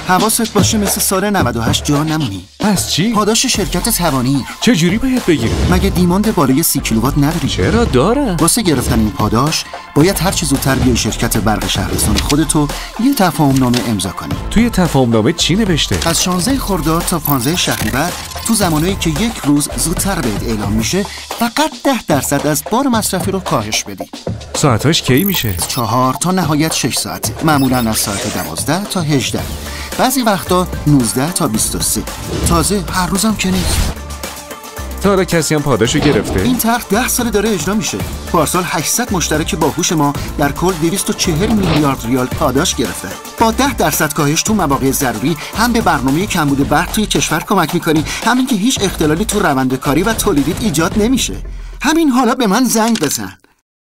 حواست باشه مثل سال 98 جا نمونی. پس چی؟ پاداش شرکت توانی. چه جوری باید بگیریم؟ مگه دیماند بالای 30 کیلووات نداری؟ چرا دارم. واسه گرفتن این پاداش باید هر چه زودتر بیای شرکت برق شهرستان خودتو یه تفاهمنامه امضا کنی. توی تفاهمنامه چی نوشته؟ از 16 خرداد تا 15 شهریور تو زمانایی که یک روز زودتر بهت اعلام میشه فقط 10% از بار مصرفی رو کاهش بدی. ساعتاش کی میشه؟ 4 تا نهایت 6 ساعته. معمولا از ساعت 12 تا 18. بعضی وقتا 19 تا 23. تازه هر روزم که نیست. تا حالا کسی هم پاداشو گرفته؟ این طرح 10 سال داره اجرا میشه. پارسال 800 مشترک باهوش ما در کل 240 میلیارد ریال پاداش گرفته. با 10% کاهش تو مواقع ضروری هم به برنامه کمبود برق توی کشور کمک میکنی، همین که هیچ اختلالی تو روند کاری و تولیدیت ایجاد نمیشه. همین حالا به من زنگ بزن.